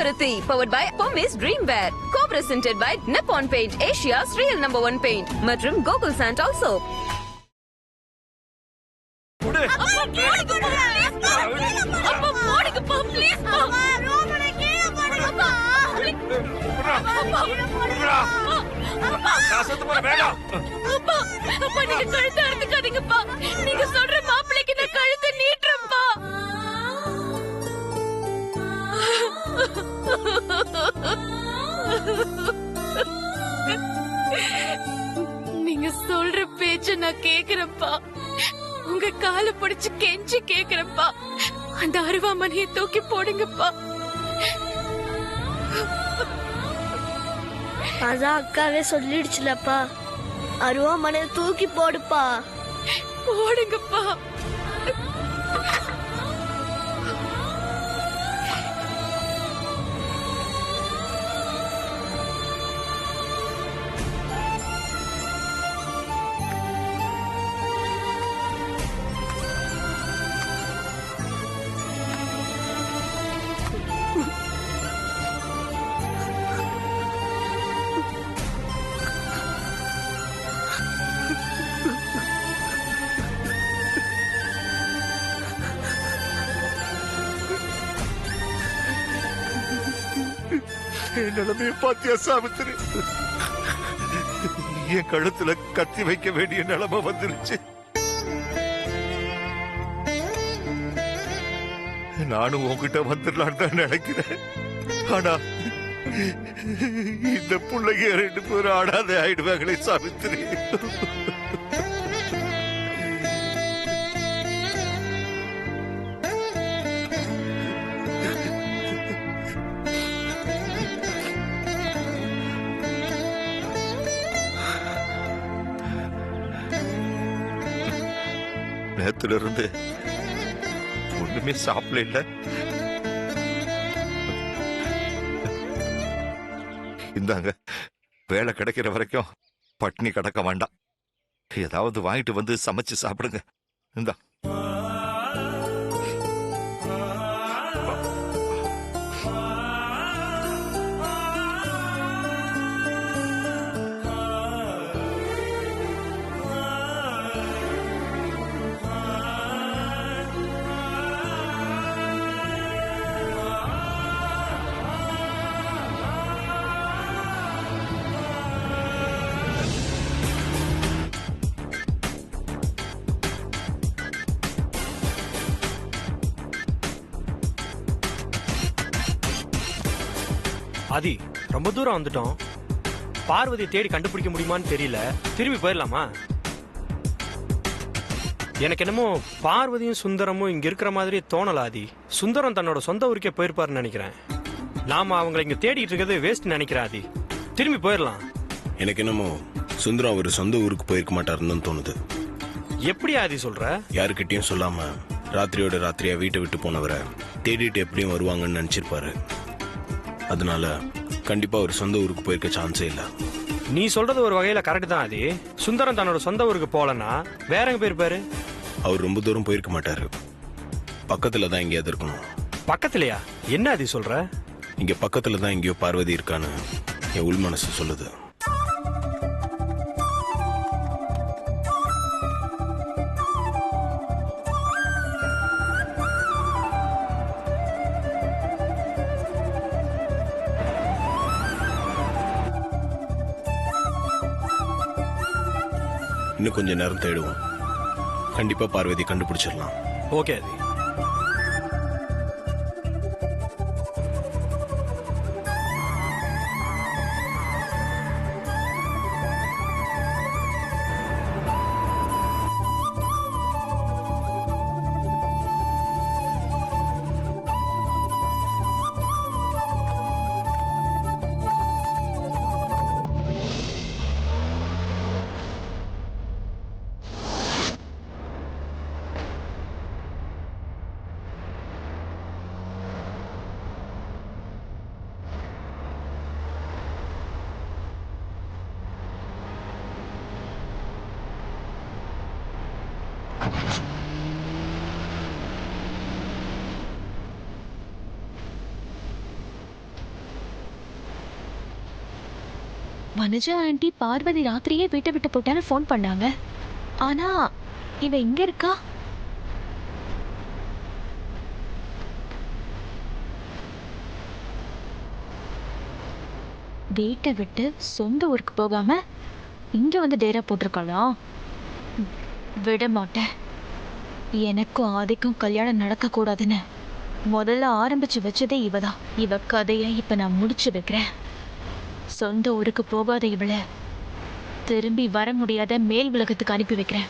Kavaruthi, powered by Pommis Dreamwear. Co-presented by Nippon Paint, Asia's real #1 paint. மற்றும் Gokul Santol Soap. நீங்க சொல்ற மாப்பிள்ளைக்கு நான் கழுத்தை நீட்டுறேன்ப்பா. நீங்க சொல்ற பேச்ச நான் கேக்குறேன்ப்பா. உங்க கால பிடிச்சு கெஞ்சி கேக்குறேன்ப்பா. அந்த அருவாமனையை தூக்கி போடுங்கப்பா. அதான் அக்காவே சொல்லிடுச்சுலப்பா, அருவாமனையை தூக்கி போடுப்பா. போடுங்கப்பா. என் நிலைமைய பாத்தியா சாவித்திரி? என் கழுத்துல கத்தி வைக்க வேண்டிய நிலைமை வந்துருச்சு. நானும் உன்கிட்ட வந்துடலான்னு தான் நினைக்கிறேன். ஆனா இந்த பிள்ளைங்க 2 பேரும் ஆடாத ஆயிடுவாங்களே சாவித்திரி. நேத்துல இருந்து ஒண்ணுமே சாப்பிடல இல்ல. இந்தாங்க, வேலை கிடைக்கிற வரைக்கும் பட்னி கிடக்க வேண்டாம். ஏதாவது வாங்கிட்டு வந்து சமைச்சு சாப்பிடுங்க. இந்தா. ஆதி, ரொம்ப தூரம் வந்துட்டோம். பார்வதியை தேடி கண்டுபிடிக்க முடியுமான்னு தெரியல. திரும்பி போயிடலாமா? எனக்கு என்னமோ பார்வதியும் சுந்தரமும் இங்க இருக்கிற மாதிரி தோணல ஆதி. சுந்தரம் தன்னோட சொந்த ஊருக்கே போயிருப்பாருன்னு நினைக்கிறேன். நாம அவங்களை இங்க தேடிட்டு இருக்கிறது வேஸ்ட் நினைக்கிறேன் ஆதி. திரும்பி போயிடலாம். எனக்கு என்னமோ சுந்தரம் அவர் சொந்த ஊருக்கு போயிருக்க மாட்டாருன்னு தோணுது. எப்படி ஆதி சொல்ற? யாருக்கிட்டையும் சொல்லாம ராத்திரியோட ராத்திரியா வீட்டை விட்டு போனவரை தேடிட்டு எப்படியும் வருவாங்கன்னு நினைச்சிருப்பாரு. அதனால கண்டிப்பா ஒரு சொந்த ஊருக்கு போயிருக்க சான்ஸே இல்ல. நீ சொல்றது ஒரு வகையில கரெக்ட் தான் ஆதி. சுந்தரம் தன்னோட சொந்த ஊருக்கு போலன்னா வேற எங்க போயிருப்பாரு? அவர் ரொம்ப தூரம் போயிருக்க மாட்டாரு. பக்கத்துல தான் எங்கேயாவது இருக்கணும். பக்கத்துலயா? என்ன ஆதி சொல்ற? இங்க பக்கத்துல தான் எங்கேயோ பார்வதி இருக்கான்னு என் உள் மனசு சொல்லுது. இன்னும் கொஞ்ச நேரம் தேடுவோம். கண்டிப்பா பார்வதி கண்டுபிடிச்சிடலாம். ஓகே ஆதி. வனஜா ஆண்டி பார்வதி ராத்திரியே வீட்டை விட்டு போட்டான்னு ஃபோன் பண்ணாங்க. ஆனா இவ இங்க இருக்கா. வீட்டை விட்டு சொந்த ஊருக்கு போகாம இங்க வந்து டேரா போட்டிருக்காளா? விட மாட்டேன். எனக்கும் ஆதிக்கும் கல்யாணம் நடக்க கூடாதுன்னு முதல்ல ஆரம்பிச்சு வச்சதே இவதான். இவ கதையை இப்ப நான் முடிச்சு வைக்கிறேன். சொந்த ஊருக்கு போகாத இவளை திரும்பி வர முடியாத மேல் உலகத்துக்கு அனுப்பி வைக்கிறேன்.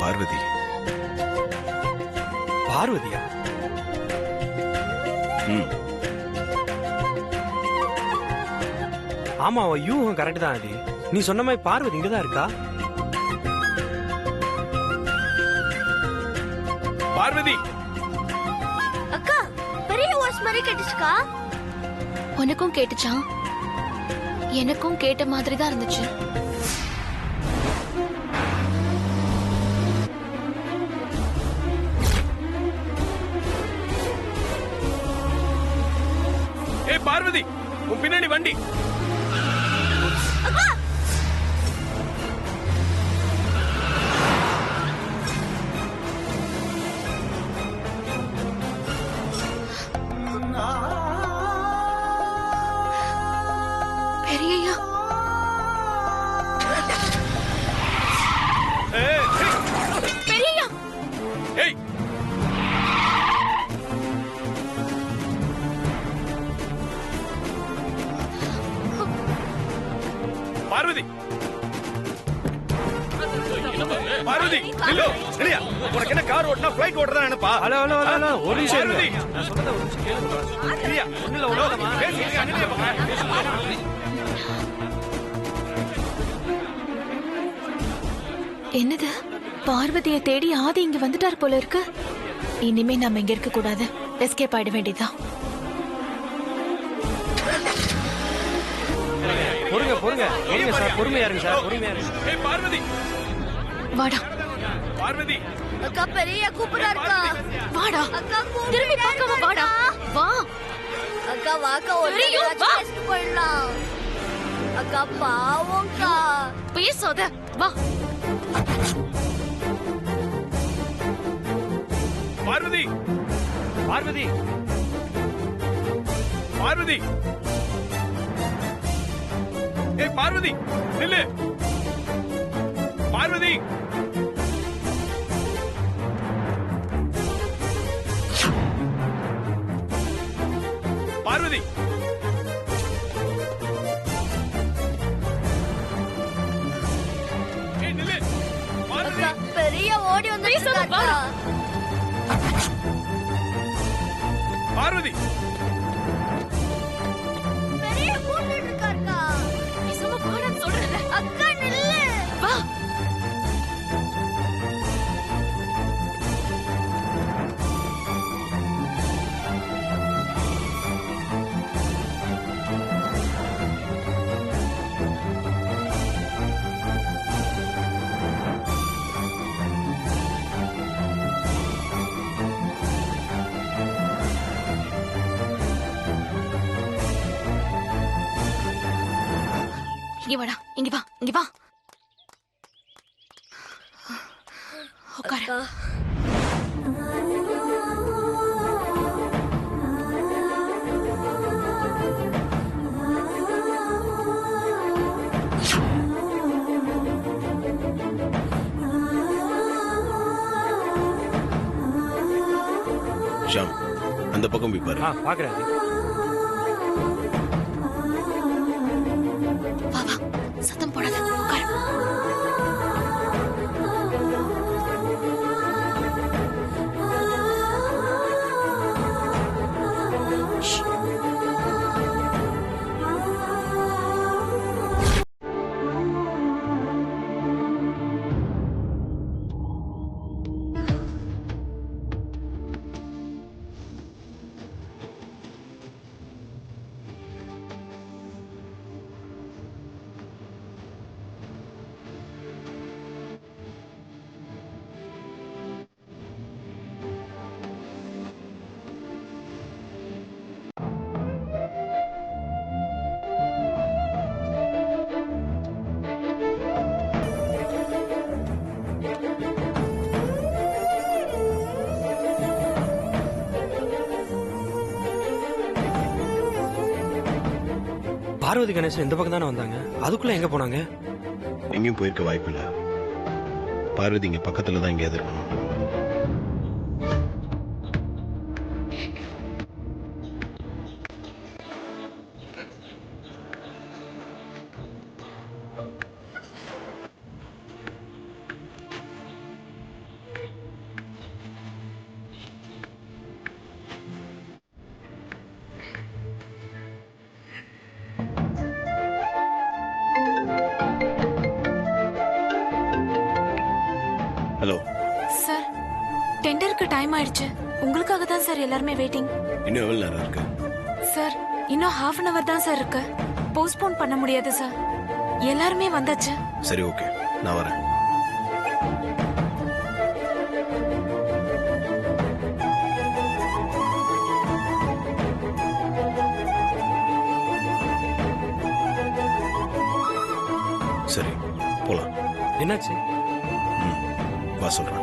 பார்வதி. பார்வதியா? ம். ஆமா, அவ யூகம் கரெக்ட் தான் ஆதி. நீ சொன்ன மாதிரி பார்வதி இங்கதான் இருக்கா. பார்வதி அக்கா பெரிய வாய்ஸ் மாதிரி கேட்டுச்சுக்கா. உனக்கும் கேட்டுச்சா? எனக்கும் கேட்ட மாதிரி தான் இருந்துச்சு. ஏய் பார்வதி, உன் பின்னாடி வண்டி. பெரியய்யா, பெரியய்யா. ஏய் பார்வதி, பார்வதி நில்லு. இல்லையா உனக்கு என்ன கார் ஓட்டினா ஃளைட் ஓட்டுறதா நினைப்பா? ஹலோ ஹலோ ஹலோ ஹலோ, ஒரு நிமிஷம் பார்வதி. இருங்க. நான் சொல்றத ஒரு நிமிஷம் கேளுங்க. இல்லையா ஒண்ணுல ஒண்ணாதம்மா. பேசுங்க, அண்ணனே பாக்க. என்னது? பார்வதியை தேடி ஆதி இங்க வந்துட்டார் போல இருக்கு. இனிமே நம்ம இங்க இருக்க கூடாது. எஸ்கேப் ஆயிட வேண்டியதுதான். பொறுங்க பொறுங்க பொறுங்க சார், பொறுமையா இருங்க சார், பொறுமையா இருங்க. ஏய் பார்வதி, வாடா பார்வதி. அக்கா பெரிய கூப்பிடாருக்கா. வாடா, அக்கா திரும்பி பார்க்காம வாடா. வா அக்கா வாக்கா ஒரு பெரிய வா. போயிடலாம். அக்கா பாவம்க்கா. பேசாத, வா. பார்வதி, பார்வதி, பார்வதி. ஏய் பார்வதி நில்லு. பார்வதி. பார்வதி. ஏய் நில்லு. பார்வதி. அக்கா பெரிய ஓடி வந்து பார்வதி. பெரிய கூட்டிட்டு இருக்காருக்கா. பேசாம வாடான்னு சொல்றேன்ல. அக்கா நில்லு. வா. இங்க வாடா, இங்க வா, இங்க வா. உட்காரு. அக்கா ஷாம், அந்த பக்கம் போய் பாரு. பாக்குறேன். வா வா, சத்தம் போடாத, உட்காரு. ஷ். பார்வதி கணேசன் இந்த பக்கம் தானே வந்தாங்க, அதுக்குள்ள எங்க போனாங்க? எங்கேயும் போயிருக்க வாய்ப்பு இல்லை. பார்வதி இங்க பக்கத்துல தான் எங்கேயாவது இருக்கணும். ஹலோ சார், டெண்டருக்கு டைம் ஆயிடுச்சு. உங்களுக்காக தான் சார் எல்லாருமே வெயிட்டிங். இன்னும் எவ்வளவு நேரம் இருக்கு? சார், இன்னும் ½ அன் அவர் தான் சார் இருக்கு. போஸ்ட்போன் பண்ண முடியாது சார். எல்லாருமே வந்தாச்சு. சரி, ஓகே, நான் வரேன். சரி, போலாம். என்னாச்சு? வா சொல்றேன்.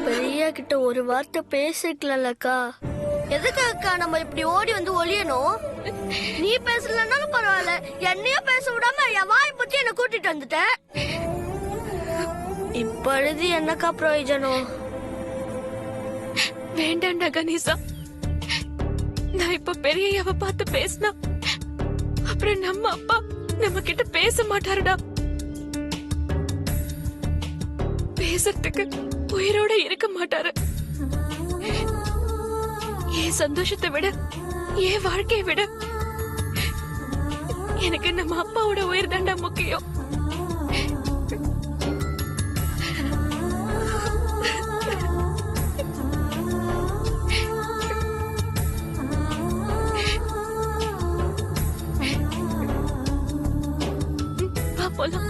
பெரிய கிட்ட ஒரு வார்த்தை பேசிக்கலக்கா. எதுக்காக்கா நம்ம இப்படி ஓடி வந்து ஒளியணும்? நீ பேசலன்னாலும் பரவாயில்ல, என்னையும் பேச விடாம என் வாய் பத்தி என்ன கூட்டிட்டு வந்துட்ட. இப்ப எழுதி என்னக்கா பிரயோஜனம்? வேண்டாண்டா கணேசா. நான் இப்ப பெரியவ பார்த்து பேசினா அப்புறம் நம்ம அப்பா நம்ம கிட்ட பேச மாட்டாருடா. பேசுறதுக்கு உயிரோட இருக்க மாட்டாரு. என் சந்தோஷத்தை விட, என் வாழ்க்கையை விட எனக்கு நம்ம அப்பாவோட உயிர் தாண்டா முக்கியம். போலாம்.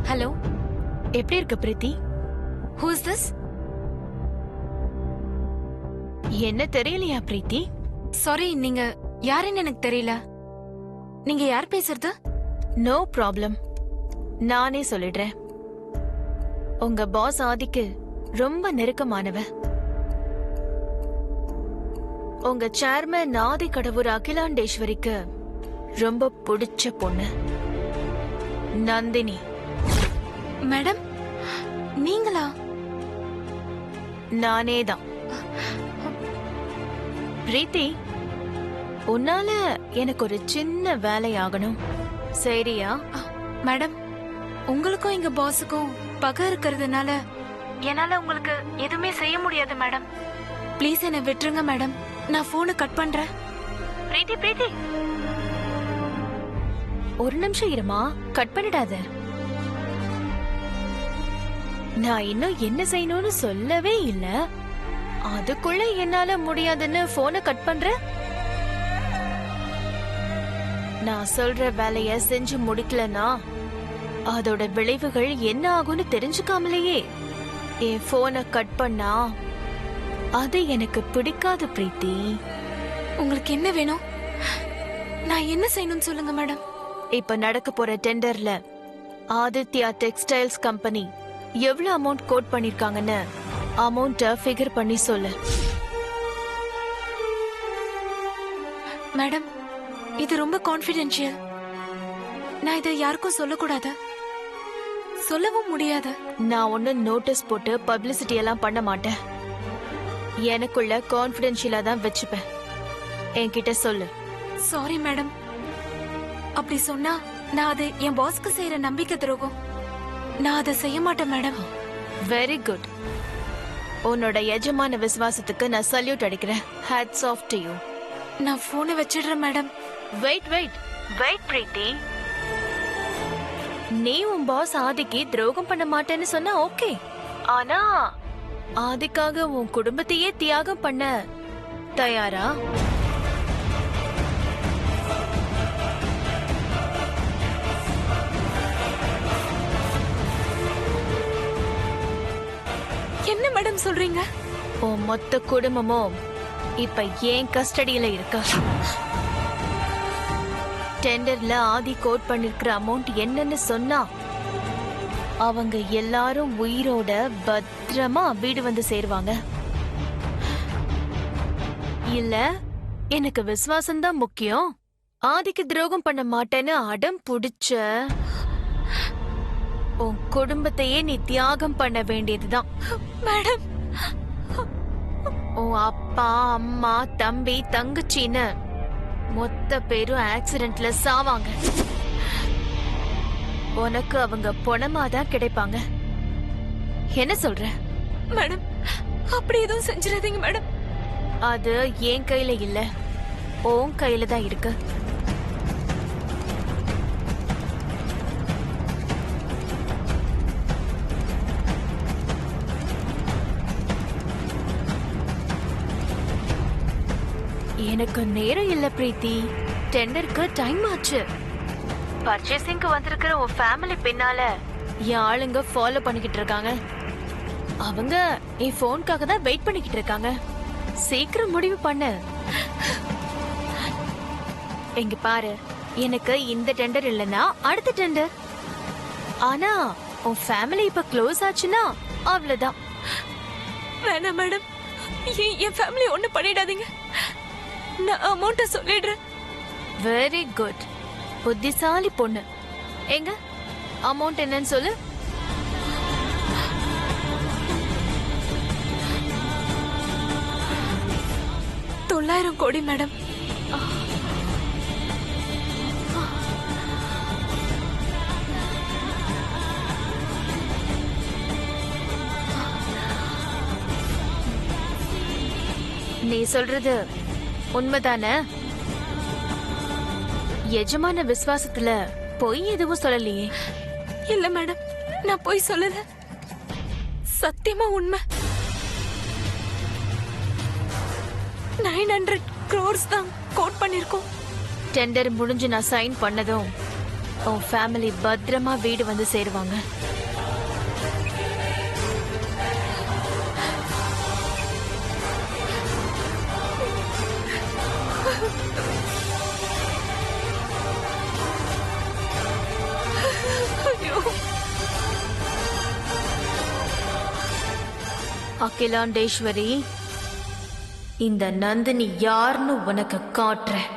ஹலோ, எப்படி இருக்க பிரீத்தி? Who is this? என்ன தெரியலையா பிரீத்தி? சாரி, நீங்க யாருன்னு எனக்கு தெரியல. நீங்க யார் பேசுறது? நோ ப்ராப்ளம், நானே சொல்லிடுறேன். உங்க பாஸ் ஆதிக்கு ரொம்ப நெருக்கமானவ. உங்க சேர்மன் ஆதி கடவுர் அகிலாண்டேஸ்வரிக்கு ரொம்ப பிடிச்ச பொண்ணு நந்தினி. மேடம், நீங்களா? நானே தான். பிரீத்தி, உன்னால எனக்கு ஒரு சின்ன வேலையாகணும், சரியா? மேடம், உங்களுக்கும் எங்க பாஸுக்கும் பகை இருக்கிறதுனால என்னால உங்களுக்கு எதுவுமே செய்ய முடியாது மேடம். ப்ளீஸ் என்ன விட்டுருங்க மேடம். நான் போனை கட் பண்றேன். பிரீத்தி, பிரீத்தி, ஒரு நிமிஷம் இருமா, கட் பண்ணிடாத. நான் இன்னும் என்ன செய்யணும்னு சொல்லவே இல்ல, அதுக்குள்ள என்னால முடியாதுன்னு போனை கட் பண்ற. நான் சொல்ற வேலைய செஞ்சு முடிக்கலனா அதோட விளைவுகள் என்ன ஆகும்னு தெரிஞ்சுக்காமலேயே என் போனை கட் பண்ணா அது எனக்கு பிடிக்காது பிரீத்தி. உங்களுக்கு என்ன வேணும்? நான் என்ன செய்யணும்னு சொல்லுங்க மேடம். இப்ப நடக்க போற டெண்டர்ல ஆதித்யா டெக்ஸ்டைல்ஸ் கம்பெனி எவ்வளவு அமௌண்ட் கோட் பண்ணிருக்காங்கன்னு அமௌண்ட்ட ஃபிகர் பண்ணி சொல்லு. மேடம், இது ரொம்ப கான்ஃபிடென்ஷியல். நான் இதை யாருக்கும் சொல்லக்கூடாது. சொல்லவும் முடியாது. நான் ஒன்னும் நோட்டீஸ் போட்டு பப்ளிசிட்டி எல்லாம் பண்ண மாட்டேன். எனக்குள்ள கான்ஃபிடென்ஷியலா தான் வச்சுப்பேன். என்கிட்ட சொல்லு. Sorry madam. அப்படி சொன்னா நான் அது என் பாஸ்க்கு செய்யற நம்பிக்கை துரோகம். நான் அதை செய்ய மாட்டேன் மேடம். Very good. உன்னோட எஜமான விசுவாசத்துக்கு நான் சல்யூட் அடிக்கிறேன். Hats off to you. நான் போனை வச்சிடுறேன் madam. Wait wait wait Preethi. நீ உன் பாஸ் ஆதிக்கு துரோகம் பண்ண மாட்டேன்னு சொன்னா ஓகே. ஆனா ஆதிக்காக உன் குடும்பத்தையே தியாகம் பண்ண தயாரா? என்ன மேடம் சொல்றீங்க? உன் மொத்த குடும்பமும் இப்ப ஏன் கஸ்டடியில இருக்கா? டெண்டர்ல ஆதி கோட் பண்ணிருக்கிற அமௌண்ட் என்னன்னு சொன்னா அவங்க எல்லாரும் உயிரோட பத்திரமா வீடு வந்து சேருவாங்க. இல்ல எனக்கு விசுவாசம் தான் முக்கியம், ஆதிக்கு துரோகம் பண்ண மாட்டேன்னு அடம் புடிச்ச உன் குடும்பத்தையே நீ தியாகம் பண்ண வேண்டியதுதான். மேடம், உன் அப்பா அம்மா தம்பி தங்கச்சின்னு மொத்த பேரும் ஆக்சிடென்ட்ல சாவாங்க. உனக்கு அவங்க பொணமாதான் கிடைப்பாங்க. என்ன சொல்ற? மேடம், அப்படி எதுவும் செஞ்சிடாதீங்க மேடம். அது என் கையில இல்ல, உன் கையில தான் இருக்கு. எனக்கு நேரம் இல்ல பிரீத்தி. டெண்டருக்கு டைம் ஆச்சு. பர்ச்சேசிங்க்கு வந்திருக்கிற உன் ஃபேமிலி பின்னால என் ஆளுங்க ஃபாலோ பண்ணிக்கிட்டு இருக்காங்க. அவங்க என் போனுக்காக தான் வெயிட் பண்ணிக்கிட்டு இருக்காங்க. சீக்கிரம் முடிவு பண்ணு. எங்க பாரு, எனக்கு இந்த டெண்டர் இல்லனா அடுத்த டெண்டர். ஆனா உன் ஃபேமிலி இப்ப க்ளோஸ் ஆச்சுன்னா அவ்வளவுதான். வேணாம் மேடம், என் ஃபேமிலி ஒண்ணு பண்ணிடாதீங்க. நான் அமௌண்ட்ட சொல்லிடுறேன். Very good. புத்திசாலி பொண்ணு. எங்க அமௌண்ட் என்னன்னு சொல்லு. $900 கோடி மேடம். நீ சொல்றது உண்மைதானே? எஜமான விசுவாசத்துல பொய் எதுவும் சொல்லலையே? இல்ல மேடம், நான் போய் சொல்லல. சத்தியமா உண்மை. 900 crores தான் கோட் பண்ணிருக்கோம். டெண்டர் முடிஞ்சு நான் சைன் பண்ணதும் உன் ஃபேமிலி பத்திரமா வீடு வந்து சேருவாங்க. அகிலாண்டேஸ்வரி, இந்த நந்தினி யாருன்னு உனக்கு காட்டுறேன்.